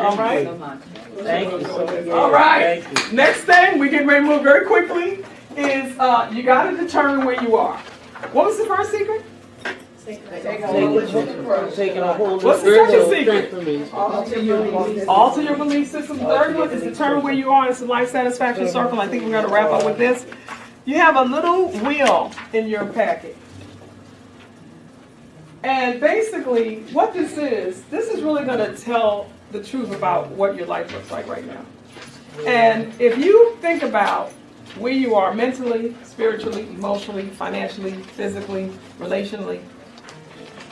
All right. Thank you so much. All right. Thank you. Next thing, we get ready to move very quickly, is you got to determine where you are. What was the first secret? Taking a hold What's of the second strength secret? for me. Alter your belief system. Third one is determine where you are. It's a life satisfaction circle. I think we're going to wrap up with this. You have a little wheel in your packet. And basically, what this is really going to tell the truth about what your life looks like right now. And if you think about where you are mentally, spiritually, emotionally, financially, physically, relationally,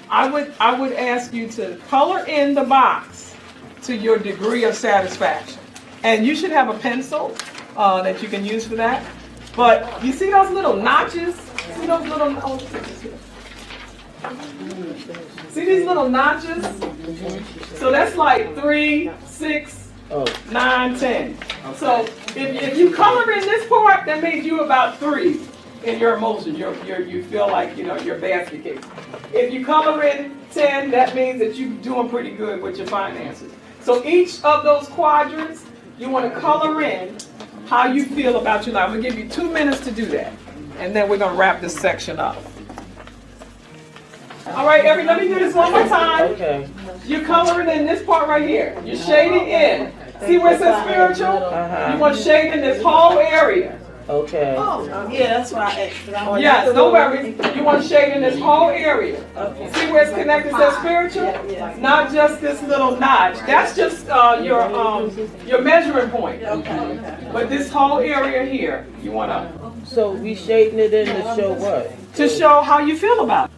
I would ask you to color in the box to your degree of satisfaction. And you should have a pencil that you can use for that. But you see those little notches? See those little, see these little notches? So that's like 3, 6, 9, 10. So if you color in this part, that means you about 3 in your emotions. You feel like, you know, you're basket case. If you color in 10, that means that you're doing pretty good with your finances. So each of those quadrants, you want to color in how you feel about your life. I'm going to give you 2 minutes to do that. And then we're going to wrap this section up. All right, let me do this one more time. Okay. You're coloring in this part right here. You're shading in. See where it says spiritual? You want to shade in this whole area. Okay. Oh, yeah, that's why I asked. Yes, no worries. You want to shade in this whole area. See where it's connected to spiritual? Not just this little notch. That's just your measuring point. But this whole area here, you want to. So we shading it in to show what? To show how you feel about it.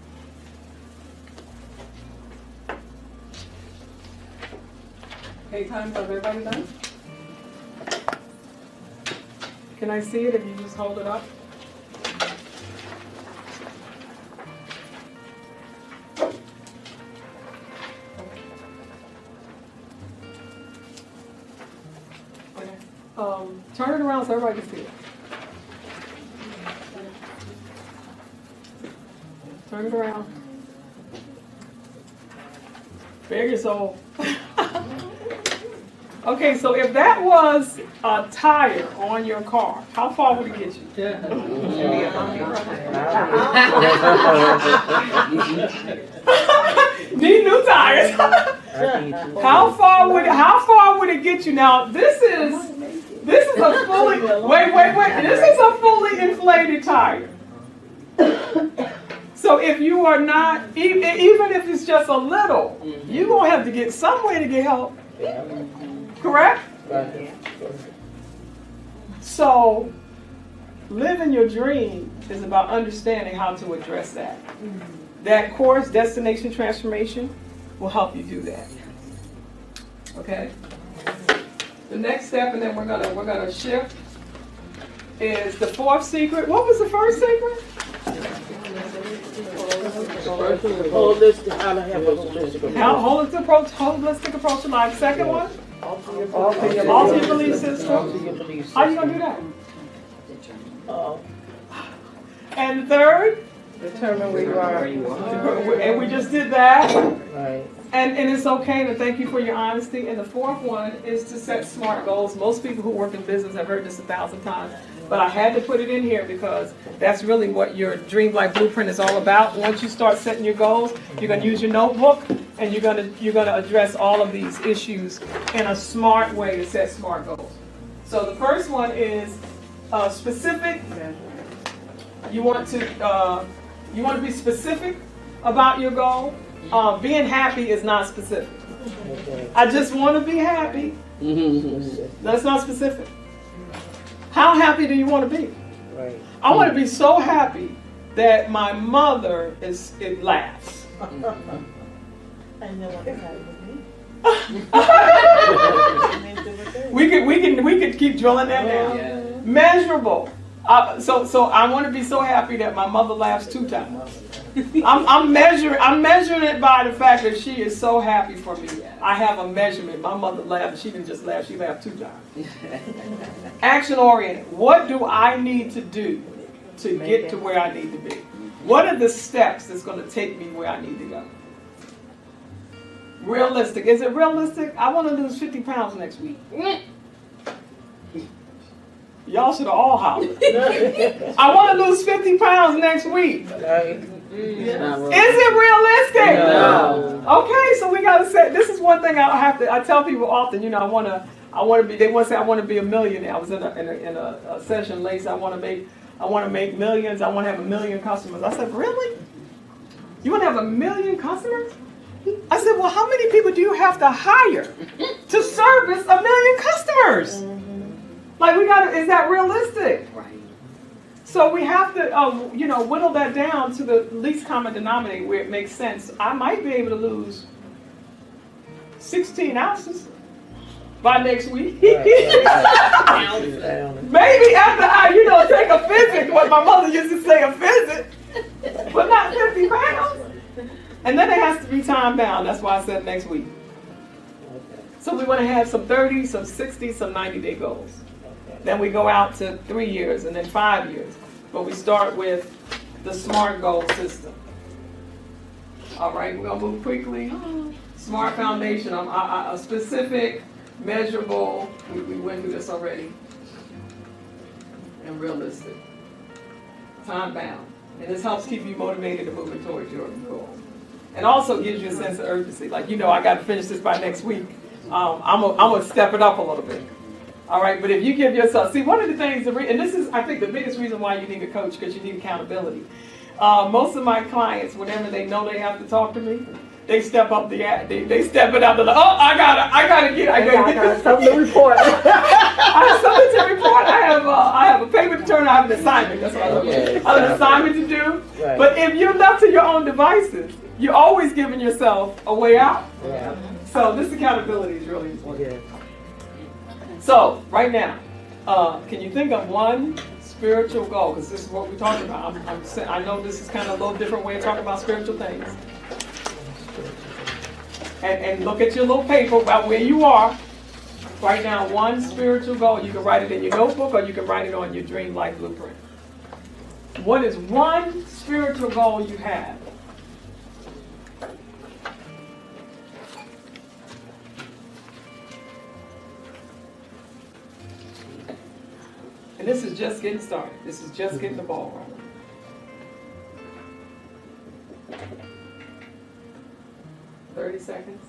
Okay, time's up. Everybody done? Can I see it if you just hold it up? Okay. Turn it around so everybody can see it. Turn it around. Bare your soul. Okay, so if that was a tire on your car, how far would it get you? Need new tires. How far would it get you? Now this is a fully This is a fully inflated tire. So if you are not, even if it's just a little, you're gonna have to get somewhere to get help. Correct? So, living your dream is about understanding how to address that. That course, Destination Transformation, will help you do that. Okay? The next step, and then we're gonna shift, is the fourth secret. What was the first secret? Holistic, how to have a holistic approach to life. Second one? Alter your belief system. How are you going to do that? And the third? Determine where you are. And we just did that. Right. And it's okay to thank you for your honesty. And the fourth one is to set smart goals. Most people who work in business have heard this 1,000 times. But I had to put it in here because that's really what your Dream Life Blueprint is all about. Once you start setting your goals, you're going to use your notebook and you're going to address all of these issues in a smart way to set smart goals. So the first one is specific. You want to be specific about your goal. Being happy is not specific. I just want to be happy. That's not specific. How happy do you want to be? Right. I want to be so happy that my mother laughs. We could keep drilling that down. Measurable. So I want to be so happy that my mother laughs 2 times. I'm measuring it by the fact that she is so happy for me. I have a measurement. My mother laughed. She didn't just laugh. She laughed 2 times. Action oriented. What do I need to do to get to where I need to be? What are the steps that's going to take me where I need to go? Realistic. Is it realistic? I want to lose 50 pounds next week. Y'all should have all hollered. I want to lose 50 pounds next week. Is it realistic? No. Okay, so we gotta say, this is one thing I tell people often, you know, I wanna be, they wanna say I wanna be a millionaire. I was in a session late, I wanna make millions, I wanna have 1 million customers. I said, really? You wanna have 1 million customers? I said, well, how many people do you have to hire to service 1 million customers? Like, is that realistic? Right. So we have to, whittle that down to the least common denominator where it makes sense. I might be able to lose 16 ounces by next week. Maybe after I, take a visit, what my mother used to say, a visit, but not 50 pounds. And then it has to be time bound. That's why I said next week. So we want to have some 30, some 60, some 90-day goals. Then we go out to 3 years and then 5 years. But we start with the SMART goal system. All right, we're going to move quickly. SMART foundation, a specific, measurable, we went through this already, and realistic. Time bound. And this helps keep you motivated and moving towards your goal. And also gives you a sense of urgency. Like, I got to finish this by next week. I'm going to step it up a little bit. All right, but if you give yourself, see, one of the things, and this is, I think, the biggest reason why you need a coach, because you need accountability. Most of my clients, whenever they know they have to talk to me, they step up they step it up. They're like, oh, I gotta get something to report. I have something to report. I have a paper to turn. I have an assignment. That's what I look at. I have an assignment to do. Right. But if you're left to your own devices, you're always giving yourself a way out. Yeah. So this accountability is really important. Yeah. So, right now, can you think of one spiritual goal? Because this is what we're talking about. I know this is kind of a little different way of talking about spiritual things. And look at your little paper about where you are. Write down one spiritual goal. You can write it in your notebook or you can write it on your Dream Life Blueprint. What is one spiritual goal you have? And this is just getting started. This is just getting the ball rolling. 30 seconds.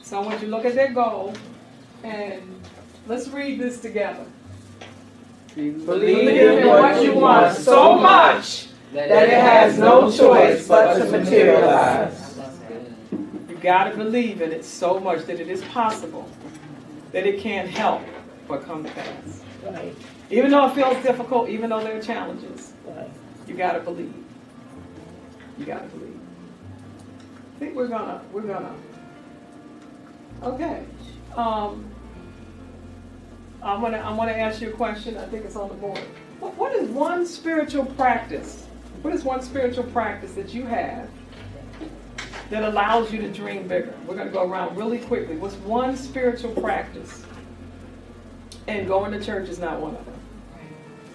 So I want you to look at their goal and let's read this together. Believe in what you want so much that it has no choice but to materialize. You got to believe in it so much that it is possible, that it can't help but come to pass. Right. Even though it feels difficult, even though there are challenges, Right. you got to believe. You got to believe. I think we're gonna. Okay. I'm gonna ask you a question. I think it's on the board. What is one spiritual practice? What is one spiritual practice that you have that allows you to dream bigger? We're gonna go around really quickly. What's one spiritual practice? And going to church is not one of them.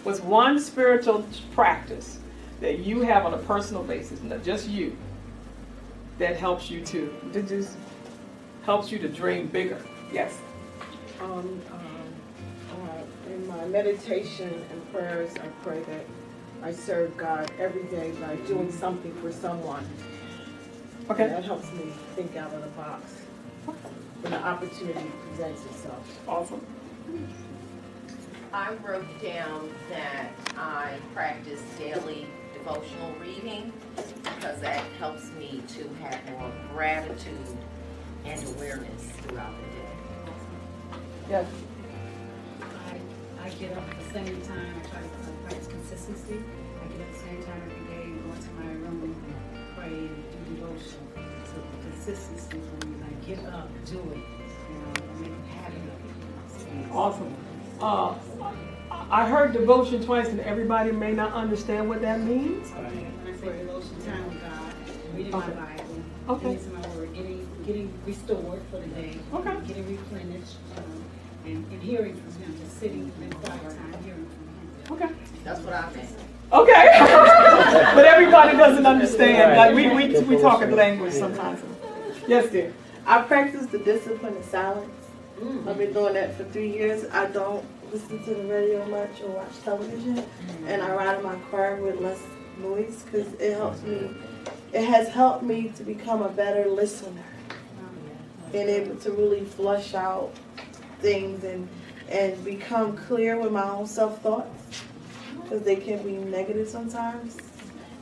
What's one spiritual practice that you have on a personal basis, not just you, that helps you to dream bigger? Yes. In my meditation and prayers, I pray that I serve God every day by doing something for someone. Okay. And that helps me think out of the box when the opportunity presents itself. Awesome. I wrote down that I practice daily devotional reading because that helps me to have more gratitude and awareness throughout the day. Yes. I get up at the same time. I try to practice consistency. I get up at the same time every day and go into my room and pray and do devotion. So the consistency for me, like get up, do it, and make a habit of it. Awesome. I heard devotion twice, and everybody may not understand what that means. When I say devotion, time with God, reading my Bible, Okay. getting to my word, getting getting restored for the day, Okay. getting replenished, and hearing from him, just sitting in quiet time, hearing from him. Okay. That's what I meant. Okay. But everybody doesn't understand. Like we talk in language sometimes. Yes, dear. I practice the discipline of silence. I've been doing that for 3 years. I don't listen to the radio much or watch television, and I ride in my car with less noise because it helps me. It has helped me to become a better listener, being able to really flush out things and become clear with my own self-thoughts, because they can be negative sometimes.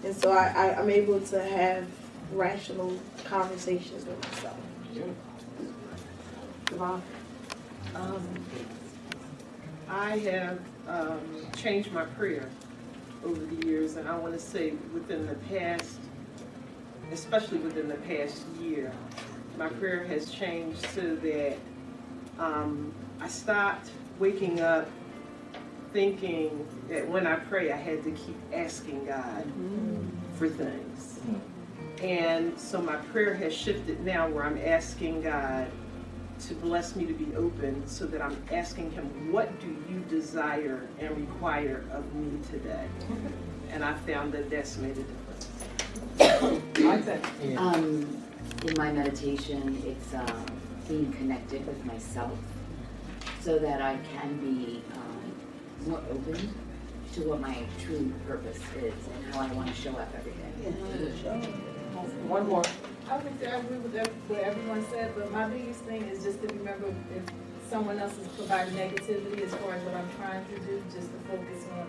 And so I'm able to have rational conversations with myself. Devon? I have changed my prayer over the years, and I want to say within the past, especially within the past year, my prayer has changed so that I stopped waking up thinking that when I pray I had to keep asking God for things. And so my prayer has shifted now where I'm asking God to bless me to be open, so that I'm asking him, what do you desire and require of me today? And I found that that's made a difference. I think. In my meditation, it's being connected with myself so that I can be more open to what my true purpose is and how I want to show up every day. One more. I would say I agree with what everyone said, but my biggest thing is just to remember if someone else is providing negativity as far as what I'm trying to do, just to focus on,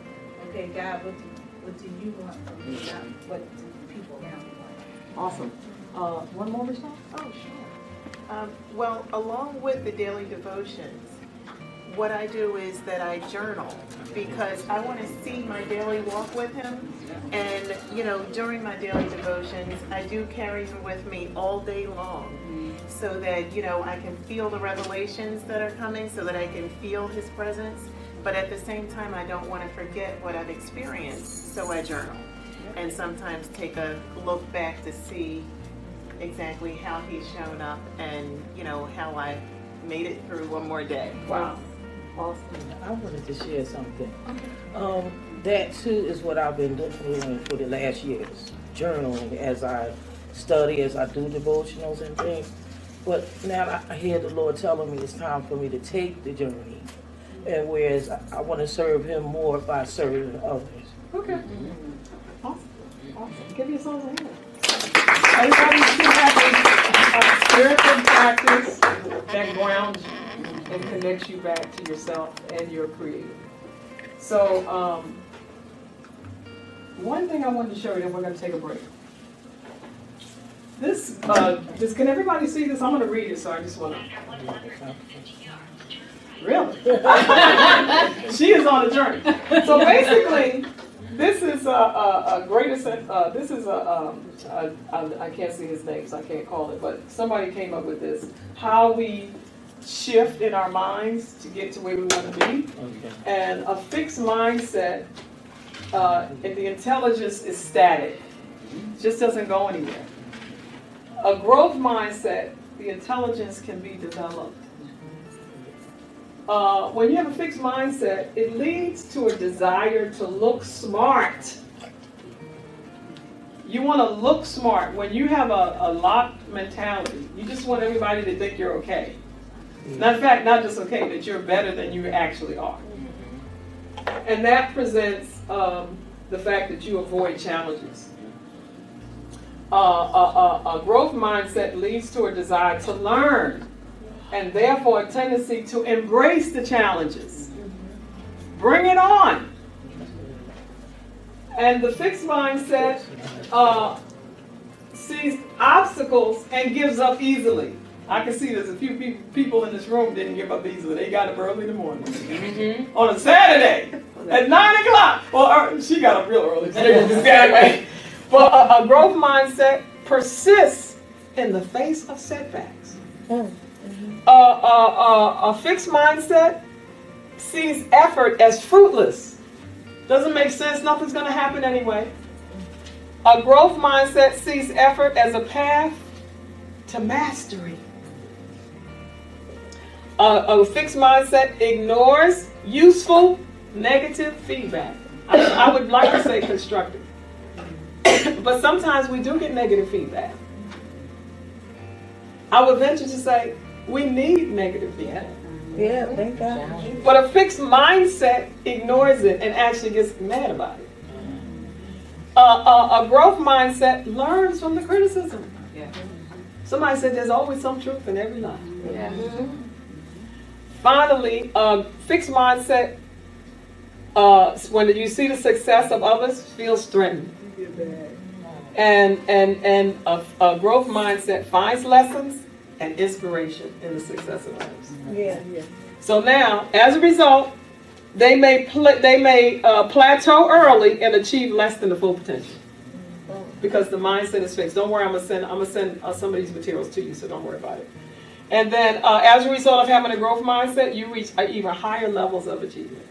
okay, God, what do you want from me, not what do people around me want. Awesome. One more response? Oh, sure. Well, along with the daily devotions, what I do is that I journal, because I want to see my daily walk with him. And, you know, during my daily devotions, I do carry him with me all day long, so that, you know, I can feel the revelations that are coming, so that I can feel his presence. But at the same time, I don't want to forget what I've experienced, so I journal. And sometimes take a look back to see exactly how he's shown up and, you know, how I made it through one more day. Wow. Awesome. I wanted to share something. That too is what I've been doing for the last years, journaling as I study, as I do devotionals and things. But now I hear the Lord telling me it's time for me to take the journey, and whereas I want to serve him more by serving others. Okay. Awesome. Awesome. Give yourselves a hand. Everybody should have a spiritual practice that grounds you and connects you back to yourself and your creator. So, one thing I wanted to show you, then we're going to take a break. This, can everybody see this? I'm going to read it, so I just want to. Really? She is on a journey. So basically, this is a greatest. This is I can't see his name, so I can't call it. But somebody came up with this: how we shift in our minds to get to where we want to be. Okay. And a fixed mindset, if the intelligence is static, just doesn't go anywhere. A growth mindset, the intelligence can be developed. When you have a fixed mindset, it leads to a desire to look smart. You want to look smart. When you have a locked mentality, you just want everybody to think you're okay. In fact, not just okay, that you're better than you actually are. And that presents the fact that you avoid challenges. A growth mindset leads to a desire to learn, and therefore a tendency to embrace the challenges. Bring it on. And the fixed mindset sees obstacles and gives up easily. I can see there's a few people in this room didn't give up easily. They got up early in the morning. Mm-hmm. On a Saturday at 9 o'clock. Well, she got up real early today. But a growth mindset persists in the face of setbacks. Mm-hmm. A fixed mindset sees effort as fruitless. Doesn't make sense. Nothing's going to happen anyway. A growth mindset sees effort as a path to mastery. A fixed mindset ignores useful negative feedback. I would like to say constructive. But sometimes we do get negative feedback. I would venture to say we need negative feedback. Yeah, thank God. But a fixed mindset ignores it and actually gets mad about it. A growth mindset learns from the criticism. Somebody said there's always some truth in every lie. Finally, a fixed mindset, when you see the success of others, feels threatened. And a growth mindset finds lessons and inspiration in the success of others. Yeah. So now, as a result, they may plateau early and achieve less than the full potential because the mindset is fixed. Don't worry, I'm gonna send some of these materials to you, so don't worry about it. And then, as a result of having a growth mindset, you reach even higher levels of achievement.